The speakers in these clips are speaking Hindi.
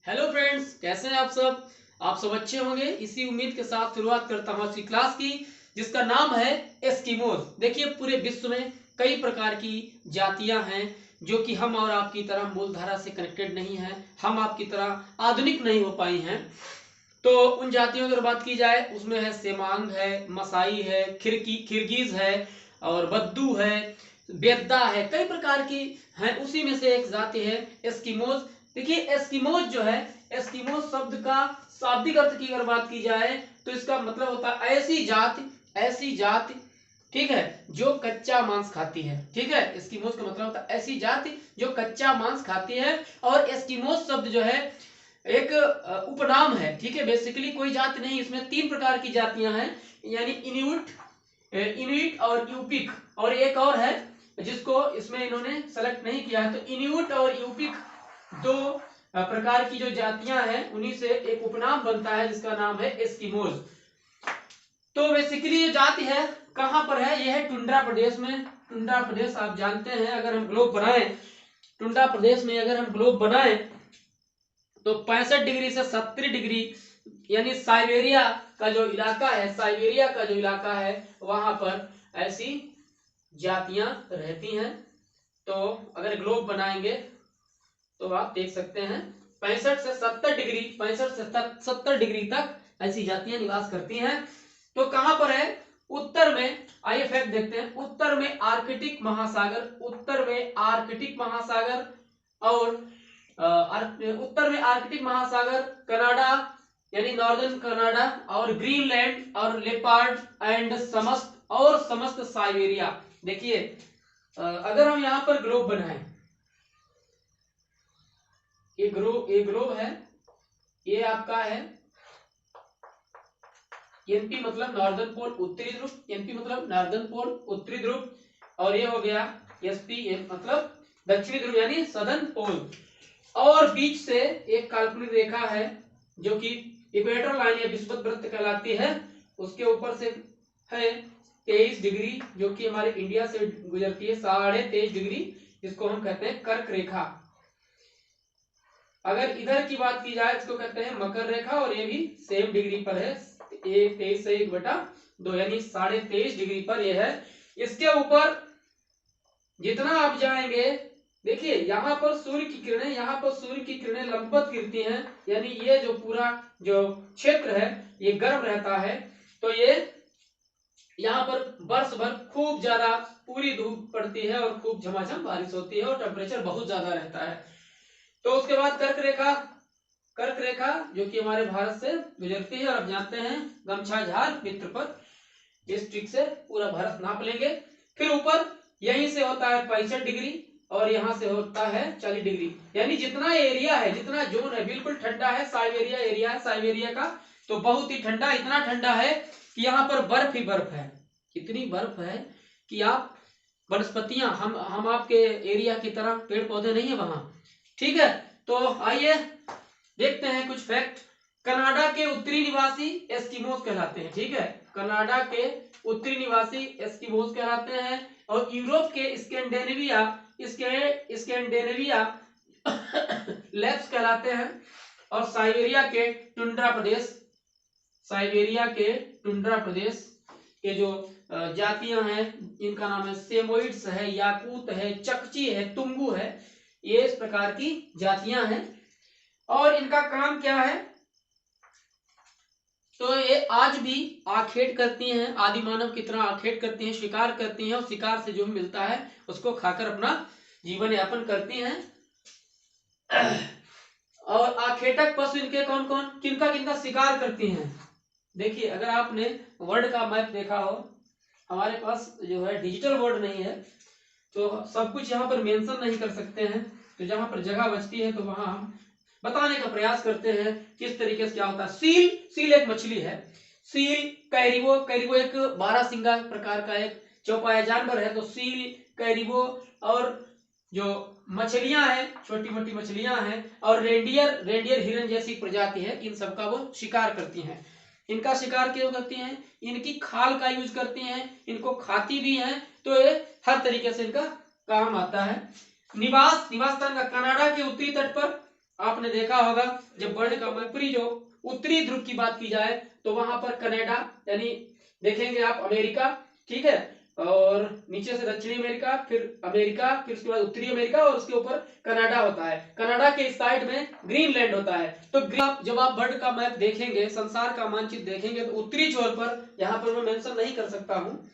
हेलो फ्रेंड्स, कैसे हैं आप सब अच्छे होंगे। इसी उम्मीद के साथ शुरुआत करता हूं आज की क्लास की, जिसका नाम है एस्किमोज। देखिए, पूरे विश्व में कई प्रकार की जातियां हैं जो कि हम और आपकी तरह मूलधारा से कनेक्टेड नहीं हैं, हम आपकी तरह आधुनिक नहीं हो पाई हैं। तो उन जातियों की अगर बात की जाए, उसमें है सेमांग है, मसाई है, किरगिज है और बद्दू है, बेद्दा है, कई प्रकार की हैं। उसी में से एक जाति है एस्किमोज। देखिए, एस्किमोज जो है, एस्किमोज शब्द का शाब्दिक अर्थ की अगर बात की जाए तो इसका मतलब होता है ऐसी जाति, ठीक है, जो कच्चा मांस खाती है। ठीक है, एस्किमोज का मतलब होता है ऐसी जाति जो कच्चा मांस खाती है। और एस्किमोज शब्द जो है एक उपनाम है। ठीक है, बेसिकली कोई जाति नहीं, इसमें तीन प्रकार की जातियां हैं, यानी इनुइट और यूपिक, और एक और है जिसको इसमें इन्होंने सेलेक्ट नहीं किया है। तो इनुइट और यूपिक दो प्रकार की जो जातियां हैं, उन्हीं से एक उपनाम बनता है जिसका नाम है एस्किमोज। तो बेसिकली ये जाति है कहां पर है, ये है टुंड्रा प्रदेश में। टुंड्रा प्रदेश आप जानते हैं, अगर हम ग्लोब बनाएं, टुंड्रा प्रदेश में अगर हम ग्लोब बनाएं तो 65 डिग्री से 70 डिग्री, यानी साइबेरिया का जो इलाका है, साइबेरिया का जो इलाका है, वहां पर ऐसी जातियां रहती हैं। तो अगर ग्लोब बनाएंगे तो आप देख सकते हैं 65 से 70 डिग्री तक ऐसी जातियां निवास करती हैं। तो कहां पर है, उत्तर में। आइए फैक्ट देखते हैं। उत्तर में आर्कटिक महासागर, और उत्तर में आर्कटिक महासागर, कनाडा यानी नॉर्दर्न कनाडा, और ग्रीनलैंड और लेपार्ड एंड समस्त साइबेरिया। देखिए, अगर हम यहां पर ग्लोब बनाएं, ये ग्लोब है, ये आपका है एनपी मतलब नॉर्दर्न पोल उत्तरी ध्रुव, एनपी मतलब नॉर्दर्न पोल उत्तरी ध्रुव, और ये हो गया एसपी मतलब दक्षिणी ध्रुव यानी सदर्न पोल। और बीच से एक काल्पनिक रेखा है जो कि इक्वेटर लाइन या विषुवत वृत्त कहलाती है, उसके ऊपर से है 23 डिग्री, जो कि हमारे इंडिया से गुजरती है 23.5 डिग्री, जिसको हम कहते हैं कर्क रेखा। अगर इधर की बात की जाए, इसको कहते हैं मकर रेखा, और ये भी सेम डिग्री पर है, 23 से 1/2 यानी 23.5 डिग्री पर यह है। इसके ऊपर जितना आप जाएंगे, देखिए यहाँ पर सूर्य की किरणें लंबवत गिरती हैं, यानी ये जो पूरा जो क्षेत्र है ये गर्म रहता है। तो ये यहाँ पर वर्ष भर खूब ज्यादा पूरी धूप पड़ती है और खूब झमाझम बारिश होती है और टेम्परेचर बहुत ज्यादा रहता है। तो उसके बाद कर्क रेखा जो कि हमारे भारत से गुजरती है, और आप जानते हैं गमछा झाड़ मित्र पर, इस ट्रिक से पूरा भारत नाप लेंगे। फिर ऊपर यहीं से होता है 65 डिग्री और यहां से होता है 40 डिग्री, यानी जितना एरिया है, जितना जोन है, बिल्कुल ठंडा है। साइबेरिया एरिया है साइबेरिया का, तो बहुत ही ठंडा, इतना ठंडा है कि यहाँ पर बर्फ ही बर्फ है। इतनी बर्फ है कि आप वनस्पतियां, हम आपके एरिया की तरह पेड़ पौधे नहीं है वहां। ठीक है, तो आइए देखते हैं कुछ फैक्ट। कनाडा के उत्तरी निवासी एस्किमोस कहलाते हैं। ठीक है, कनाडा के उत्तरी निवासी एस्किमोस कहलाते हैं। और यूरोप के स्कैंडिनेविया लैप्स कहलाते हैं। और साइबेरिया के टुंड्रा प्रदेश के जो जातियां हैं, इनका नाम है सेमोइड्स है, याकूत है, चकची है, तुंगू है। ये इस प्रकार की जातियां हैं। और इनका काम क्या है, तो ये आज भी आखेट करती हैं, आदि मानव की तरह आखेट करती हैं, शिकार करती हैं, और शिकार से जो मिलता है उसको खाकर अपना जीवन यापन करती हैं। और आखेटक पशु इनके कौन कौन, किनका किनका शिकार करती हैं। देखिए, अगर आपने वर्ल्ड का मैप देखा हो, हमारे पास जो है डिजिटल वर्ल्ड नहीं है, तो सब कुछ यहाँ पर मेंशन नहीं कर सकते हैं। तो जहां पर जगह बचती है तो वहां हम बताने का प्रयास करते हैं किस तरीके से क्या होता है। सील एक मछली है। सील, कैरिबो एक 12 सिंगा प्रकार का एक चौपाया जानवर है। तो सील, कैरिबो, और जो मछलियां हैं, छोटी मोटी मछलियां हैं, और रेंडियर हिरन जैसी प्रजाति है, इन सबका वो शिकार करती हैं। इनका शिकार क्यों करती हैं, इनकी खाल का यूज करती हैं, इनको खाती भी हैं। तो ये हर तरीके से इनका काम आता है। निवास स्थान का कनाडा के उत्तरी तट पर, आपने देखा होगा जब वर्ल्ड का ऊपरी जो उत्तरी ध्रुव की बात की जाए तो वहां पर कनाडा यानी देखेंगे आप अमेरिका, ठीक है, और नीचे से दक्षिणी अमेरिका, फिर अमेरिका, फिर उसके बाद उत्तरी अमेरिका और उसके ऊपर कनाडा होता है। कनाडा के साइड में ग्रीनलैंड होता है। तो जब आप वर्ल्ड का मैप देखेंगे, संसार का मानचित्र देखेंगे, तो उत्तरी छोर पर, यहाँ पर मैं मेंशन नहीं कर सकता हूँ,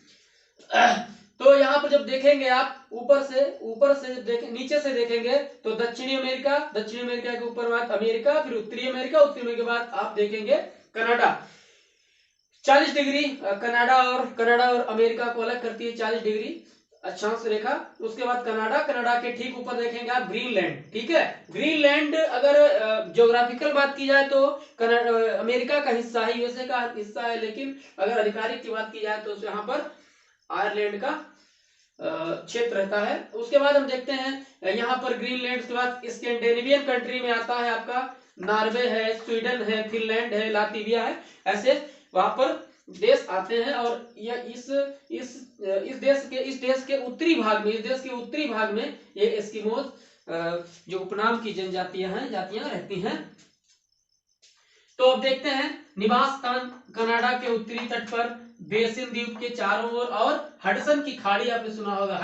तो यहाँ पर जब देखेंगे आप ऊपर से जब देखें, नीचे से देखेंगे तो दक्षिणी अमेरिका, दक्षिणी अमेरिका के ऊपर बाद अमेरिका, फिर उत्तरी अमेरिका, उत्तरी अमेरिका के बाद आप देखेंगे कनाडा। 40 डिग्री कनाडा और अमेरिका को अलग करती है, 40 डिग्री अक्षांश रेखा। उसके बाद कनाडा के ठीक ऊपर देखेंगे आप ग्रीनलैंड, ठीक है। ग्रीनलैंड अगर ज्योग्राफिकल बात की जाए तो अमेरिका का हिस्सा है, यूएसए का हिस्सा है, लेकिन अगर आधिकारिक की बात की जाए तो यहाँ पर आयरलैंड का क्षेत्र रहता है। उसके बाद हम देखते हैं यहाँ पर ग्रीनलैंड के बाद स्कैंडिनेवियन कंट्री में आता है आपका नॉर्वे है, स्वीडन है, फिनलैंड है, लातविया है, ऐसे वहां पर देश आते हैं। और यह इस देश के उत्तरी भाग में ये एस्किमोज जो उपनाम की जनजातियां रहती हैं। तो अब देखते हैं निवास स्थान कनाडा के उत्तरी तट पर बेसिन द्वीप के चारों ओर और हडसन की खाड़ी, आपने सुना होगा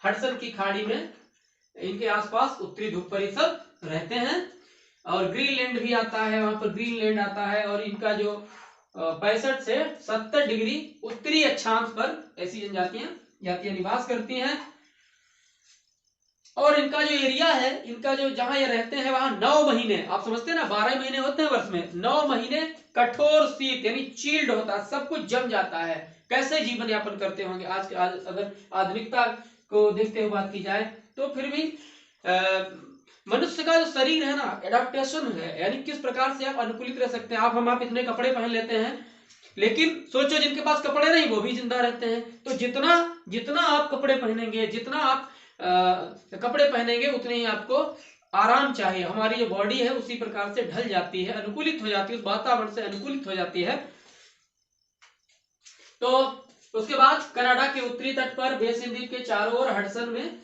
हडसन की खाड़ी में इनके आसपास उत्तरी ध्रुव पर ये सब रहते हैं। और ग्रीनलैंड भी आता है, वहां पर ग्रीनलैंड आता है और इनका जो 65 से 70 डिग्री उत्तरी अक्षांश पर ऐसी जातियां निवास करती हैं। और इनका जो एरिया है, इनका जो जहां ये रहते हैं वहां 9 महीने, आप समझते हैं ना 12 महीने होते हैं वर्ष में, 9 महीने कठोर शीत यानी चिल्ड होता है, सब कुछ जम जाता है। कैसे जीवन यापन करते होंगे आज अगर आधुनिकता को देखते हुए बात की जाए तो फिर भी मनुष्य का जो शरीर है ना, एडाप्टेशन है, यानी किस प्रकार से आप अनुकूलित रह सकते हैं। आप इतने कपड़े पहन लेते हैं, लेकिन सोचो जिनके पास कपड़े नहीं वो भी जिंदा रहते हैं। तो जितना आप कपड़े पहनेंगे, जितना आप कपड़े पहनेंगे, उतने ही आपको आराम चाहिए। हमारी जो बॉडी है उसी प्रकार से ढल जाती है, अनुकूलित हो जाती है, उस वातावरण से अनुकूलित हो जाती है। तो उसके बाद कनाडा के उत्तरी तट पर बेसिन द्वीप के चारों ओर हडसन में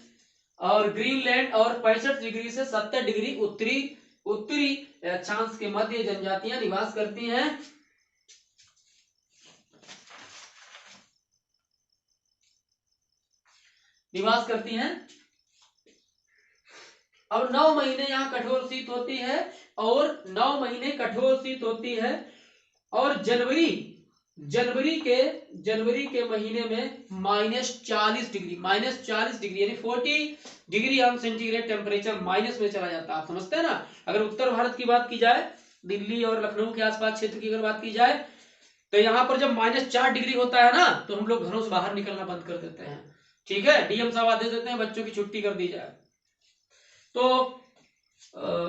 और ग्रीनलैंड और 65 डिग्री से 70 डिग्री उत्तरी अक्षांश के मध्य जनजातियां निवास करती हैं। अब 9 महीने यहाँ कठोर शीत होती है और 9 महीने कठोर शीत होती है। और जनवरी के महीने में -40 डिग्री यानी 40 डिग्री सेंटीग्रेड टेम्परेचर माइनस में चला जाता है। आप समझते हैं ना। अगर उत्तर भारत की बात की जाए, दिल्ली और लखनऊ के आसपास क्षेत्र की अगर बात की जाए, तो यहाँ पर जब -4 डिग्री होता है ना, तो हम लोग घरों से बाहर निकलना बंद कर देते हैं, ठीक है। डीएम साहब आदेश देते हैं बच्चों की छुट्टी कर दी जाए। तो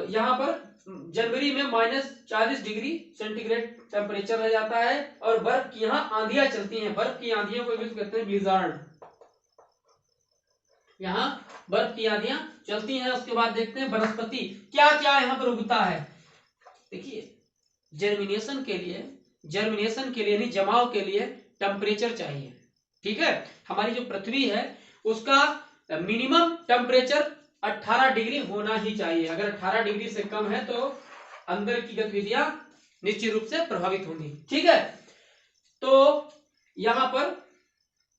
यहाँ पर जनवरी में -40 डिग्री सेंटीग्रेड टेम्परेचर रह जाता है और बर्फ की यहाँ आंधियां चलती हैं। बर्फ की आंधियों को इंग्लिश कहते हैं ब्लिज़ार्ड। यहाँ बर्फ की आंधियां चलती हैं। उसके बाद देखते हैं वनस्पति क्या क्या यहाँ पर उगता है। देखिए जर्मिनेशन के लिए यानी जमाव के लिए टेम्परेचर चाहिए, ठीक है। हमारी जो पृथ्वी है उसका मिनिमम टेम्परेचर 18 डिग्री होना ही चाहिए। अगर 18 डिग्री से कम है तो अंदर की गतिविधियां निश्चित रूप से प्रभावित होंगी, ठीक है। तो यहां पर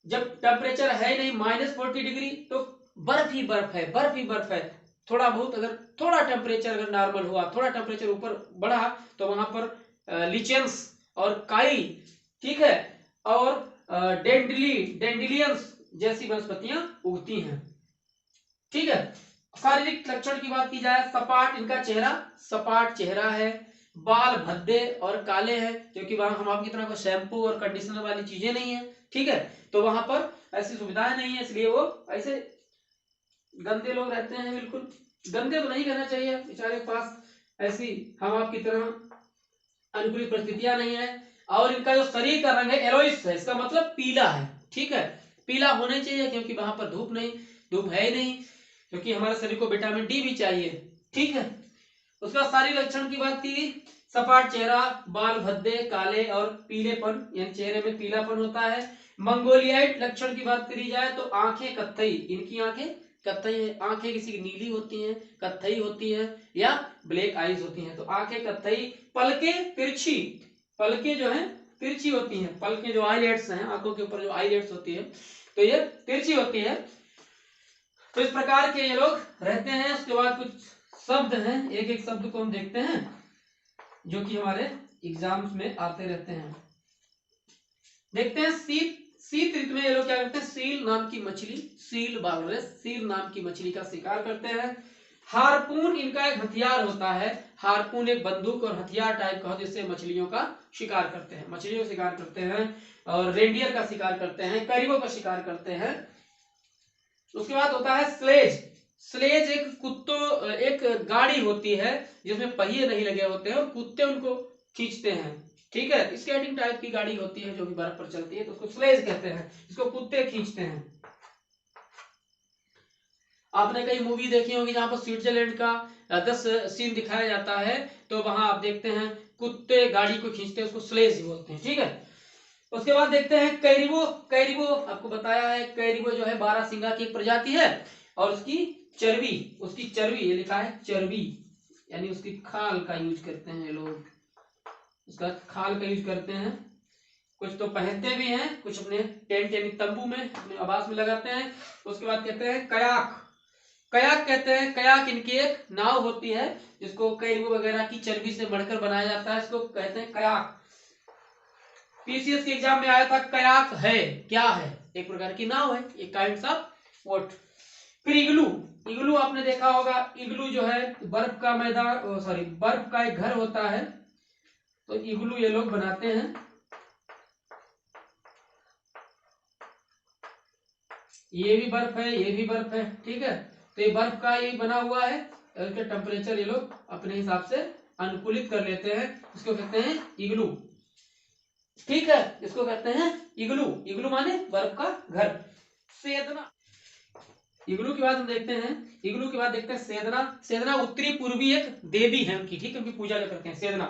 जब टेम्परेचर है नहीं -40 डिग्री, तो बर्फ ही बर्फ है। थोड़ा बहुत अगर थोड़ा टेम्परेचर अगर नॉर्मल हुआ, थोड़ा टेम्परेचर ऊपर बढ़ा, तो वहां पर लिचेंस और काई, ठीक है, और डेंडिलियंस जैसी वनस्पतियां उगती हैं, ठीक है। शारीरिक लक्षण की बात की जाए, इनका सपाट चेहरा है, बाल भद्दे और काले हैं, क्योंकि वहां हम आपकी तरह शैम्पू और कंडीशनर वाली चीजें नहीं है, ठीक है। तो वहां पर ऐसी सुविधाएं नहीं है, इसलिए वो ऐसे गंदे लोग रहते हैं। बिल्कुल गंदे तो नहीं कहना चाहिए, बेचारे के पास ऐसी हम आपकी तरह अनुकूलित परिस्थितियां नहीं है। और इनका जो शरीर का रंग है एलोइस है, इसका मतलब पीला है, ठीक है। पीला होने चाहिए क्योंकि वहां पर धूप है ही नहीं, क्योंकि हमारे शरीर को विटामिन डी भी चाहिए, ठीक है। उसका शारीरिक लक्षण की बात की, सपाट चेहरा, बाल भद्दे, काले और पीलेपन, यानी चेहरे में पीलापन होता है। मंगोलियाइट लक्षण की बात करी जाए तो आंखें कत्थई, इनकी आंखें कत्थई आंखें किसी की नीली होती हैं, कत्थई होती है या ब्लैक आईज होती हैं। तो आंखें कत्थई, पलकें तिरछी, पलकें जो है तिरछी होती हैं, पलकें जो आईलेट्स हैं, आंखों के ऊपर जो आईलेट्स होती है तो ये तिरछी होती है। तो इस प्रकार के ये लोग रहते हैं। उसके बाद कुछ शब्द हैं, एक एक शब्द को हम देखते हैं जो कि हमारे एग्जाम्स में आते रहते हैं। देखते हैं शीत ऋतु में ये लोग क्या करते हैं, सील नाम की मछली, सील वालरस, सील नाम की मछली का शिकार करते हैं। हारपून इनका एक हथियार होता है, हारपून एक बंदूक और हथियार टाइप का जिससे मछलियों का शिकार करते हैं, मछलियों का शिकार करते हैं। और रेंडियर का शिकार करते हैं, करीबों का शिकार करते हैं। उसके बाद होता है स्लेज। स्लेज एक गाड़ी होती है जिसमें पहिए नहीं लगे होते हैं और कुत्ते उनको खींचते हैं, ठीक है। स्केटिंग टाइप की गाड़ी होती है जो कि बर्फ पर चलती है, तो उसको स्लेज कहते हैं, इसको कुत्ते खींचते हैं। आपने कई मूवी देखी होगी जहां पर स्विट्जरलैंड का 10 सीन दिखाया जाता है, तो वहां आप देखते हैं कुत्ते गाड़ी को खींचते हैं, उसको स्लेज बोलते हैं, ठीक है। उसके बाद देखते हैं कैरिबो। कैरिबो आपको बताया है, कैरिबो जो है बारहसिंगा की एक प्रजाति है और उसकी चर्बी, ये लिखा है चर्बी, यानी उसकी खाल का यूज करते हैं लोग, उसका खाल का यूज करते हैं। कुछ तो पहनते भी हैं, कुछ अपने टेंट यानी तंबू में अपने आवास में लगाते हैं। उसके बाद कहते हैं कयाक। कयाक कहते हैं, कयाक इनकी एक नाव होती है जिसको कैरिबो वगैरह की चर्बी से मढ़कर बनाया जाता है, इसको कहते हैं कयाक। पीसीएस के एग्जाम में आया था, कयाक है क्या है, एक प्रकार की नाव है, एक काइंड ऑफ बोट। फिर इग्लू। इग्लू आपने देखा होगा, इग्लू जो है बर्फ का मैदान, सॉरी बर्फ का एक घर होता है, तो इग्लू ये लोग बनाते हैं। ये भी बर्फ है, ये भी बर्फ है, ठीक है। तो ये बर्फ का ये बना हुआ है, इसके टेम्परेचर ये लोग अपने हिसाब से अनुकूलित कर लेते हैं, इसको कहते हैं इग्लू, ठीक है। इसको कहते हैं इग्लू। इग्लू माने बर्फ का घर। सेदना। इग्लू के बाद हम देखते हैं, इग्लू के बाद देखते हैं सेदना। सेदना उत्तरी पूर्वी एक देवी है उनकी, ठीक है, उनकी पूजा जो करते हैं सेदना।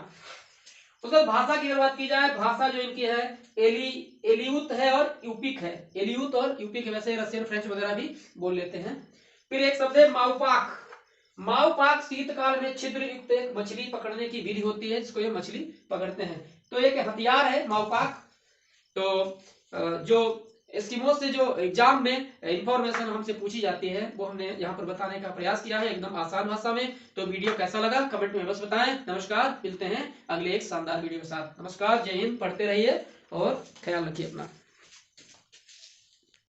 उसके बाद भाषा की अगर बात की जाए, भाषा जो इनकी है एलियूत है और यूपिक है, एलियूत और यूपिक है, वैसे रशियन फ्रेंच वगैरह भी बोल लेते हैं। फिर एक शब्द है माउपाक। माउपाक शीतकाल में छिद्र युक्त एक मछली पकड़ने की विधि होती है जिसको ये मछली पकड़ते हैं, तो एक हथियार है माउपाक। तो जो एस्किमोस से जो एग्जाम में इंफॉर्मेशन हमसे पूछी जाती है वो हमने यहाँ पर बताने का प्रयास किया है एकदम आसान भाषा में। तो वीडियो कैसा लगा कमेंट में बस बताएं। नमस्कार, मिलते हैं अगले एक शानदार वीडियो के साथ। नमस्कार, जय हिंद, पढ़ते रहिए और ख्याल रखिए अपना।